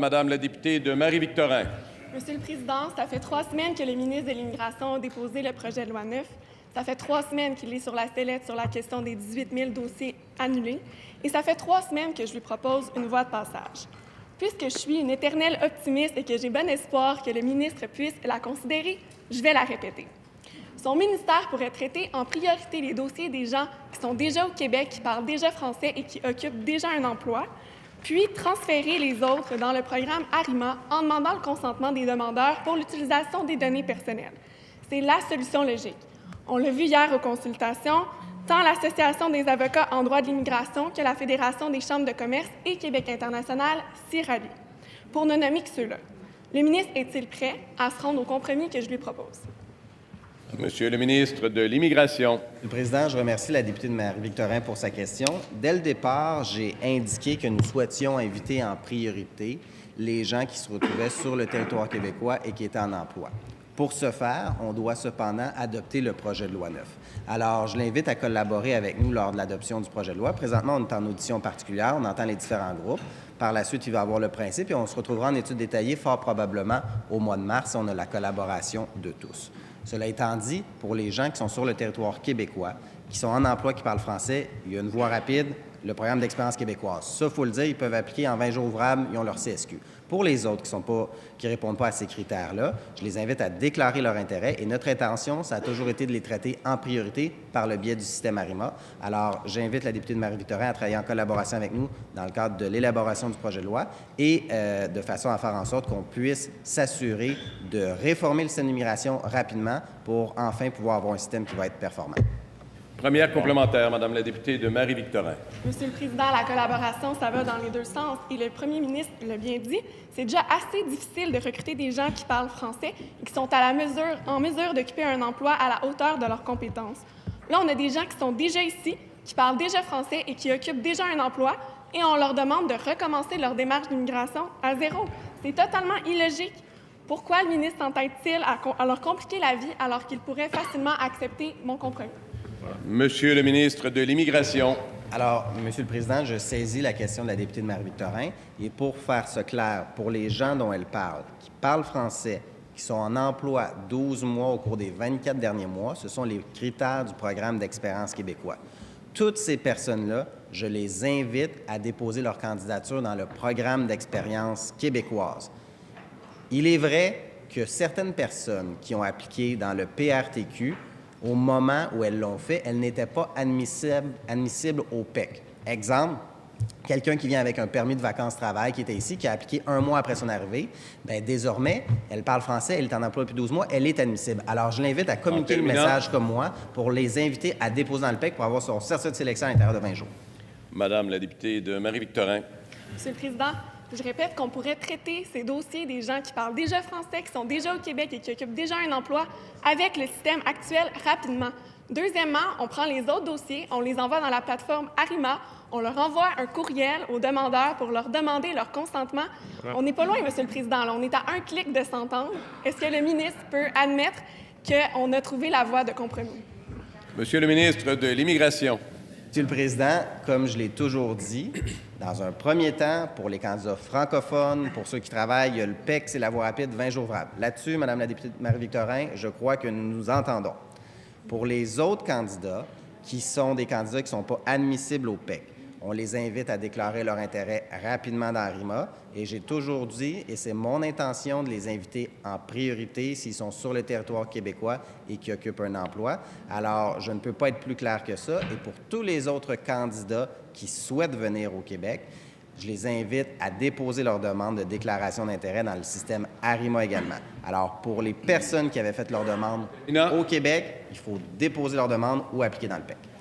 Madame la députée de Marie-Victorin. Monsieur le Président, ça fait 3 semaines que le ministre de l'Immigration a déposé le projet de loi 9. Ça fait 3 semaines qu'il est sur la sellette sur la question des 18 000 dossiers annulés. Et ça fait 3 semaines que je lui propose une voie de passage. Puisque je suis une éternelle optimiste et que j'ai bon espoir que le ministre puisse la considérer, je vais la répéter. Son ministère pourrait traiter en priorité les dossiers des gens qui sont déjà au Québec, qui parlent déjà français et qui occupent déjà un emploi, puis transférer les autres dans le programme ARIMA en demandant le consentement des demandeurs pour l'utilisation des données personnelles. C'est la solution logique. On l'a vu hier aux consultations, tant l'Association des avocats en droit de l'immigration que la Fédération des chambres de commerce et Québec international s'y rallient. Pour ne nommer que ceux-là, le ministre est-il prêt à se rendre au compromis que je lui propose? Monsieur le ministre de l'Immigration. Monsieur le Président, je remercie la députée de Marie-Victorin pour sa question. Dès le départ, j'ai indiqué que nous souhaitions inviter en priorité les gens qui se retrouvaient sur le territoire québécois et qui étaient en emploi. Pour ce faire, on doit cependant adopter le projet de loi 9. Alors, je l'invite à collaborer avec nous lors de l'adoption du projet de loi. Présentement, on est en audition particulière, on entend les différents groupes. Par la suite, il va y avoir le principe et on se retrouvera en étude détaillée fort probablement au mois de mars si on a la collaboration de tous. Cela étant dit, pour les gens qui sont sur le territoire québécois, qui sont en emploi, qui parlent français, il y a une voie rapide, le programme d'expérience québécoise. Ça, il faut le dire, ils peuvent appliquer en 20 jours ouvrables, ils ont leur CSQ. Pour les autres qui ne répondent pas à ces critères-là, je les invite à déclarer leur intérêt et notre intention, ça a toujours été de les traiter en priorité par le biais du système ARIMA. Alors, j'invite la députée de Marie-Victorin à travailler en collaboration avec nous dans le cadre de l'élaboration du projet de loi et de façon à faire en sorte qu'on puisse s'assurer de réformer le système d'immigration rapidement pour enfin pouvoir avoir un système qui va être performant. Première complémentaire, Madame la députée de Marie-Victorin. Monsieur le Président, la collaboration, ça va dans les deux sens. Et le premier ministre l'a bien dit, c'est déjà assez difficile de recruter des gens qui parlent français et qui sont en mesure d'occuper un emploi à la hauteur de leurs compétences. Là, on a des gens qui sont déjà ici, qui parlent déjà français et qui occupent déjà un emploi, et on leur demande de recommencer leur démarche d'immigration à zéro. C'est totalement illogique. Pourquoi le ministre s'entête-t-il à leur compliquer la vie alors qu'il pourrait facilement accepter mon compromis? Monsieur le ministre de l'Immigration. Alors, Monsieur le Président, je saisis la question de la députée de Marie-Victorin et pour faire ça clair, pour les gens dont elle parle, qui parlent français, qui sont en emploi 12 mois au cours des 24 derniers mois, ce sont les critères du programme d'expérience québécois. Toutes ces personnes-là, je les invite à déposer leur candidature dans le programme d'expérience québécoise. Il est vrai que certaines personnes qui ont appliqué dans le PRTQ, au moment où elles l'ont fait, elles n'étaient pas admissibles au PEC. Exemple, quelqu'un qui vient avec un permis de vacances-travail qui était ici, qui a appliqué 1 mois après son arrivée, bien, désormais, elle parle français, elle est en emploi depuis 12 mois, elle est admissible. Alors, je l'invite à communiquer le message comme moi pour les inviter à déposer dans le PEC pour avoir son certificat de sélection à l'intérieur de 20 jours. Madame la députée de Marie-Victorin. Monsieur le Président, je répète qu'on pourrait traiter ces dossiers des gens qui parlent déjà français, qui sont déjà au Québec et qui occupent déjà un emploi avec le système actuel rapidement. Deuxièmement, on prend les autres dossiers, on les envoie dans la plateforme ARIMA, on leur envoie un courriel aux demandeurs pour leur demander leur consentement. On n'est pas loin, Monsieur le Président, là, on est à un clic de s'entendre. Est-ce que le ministre peut admettre qu'on a trouvé la voie de compromis? Monsieur le ministre de l'Immigration. Monsieur le Président, comme je l'ai toujours dit, dans un premier temps, pour les candidats francophones, pour ceux qui travaillent, il y a le PEC, c'est la voie rapide, 20 jours ouvrables. Là-dessus, Madame la députée Marie-Victorin, je crois que nous nous entendons. Pour les autres candidats, qui sont des candidats qui ne sont pas admissibles au PEC, on les invite à déclarer leur intérêt rapidement dans ARIMA. Et j'ai toujours dit, et c'est mon intention de les inviter en priorité s'ils sont sur le territoire québécois et qui occupent un emploi. Alors, je ne peux pas être plus clair que ça. Et pour tous les autres candidats qui souhaitent venir au Québec, je les invite à déposer leur demande de déclaration d'intérêt dans le système ARIMA également. Alors, pour les personnes qui avaient fait leur demande au Québec, il faut déposer leur demande ou appliquer dans le PEC.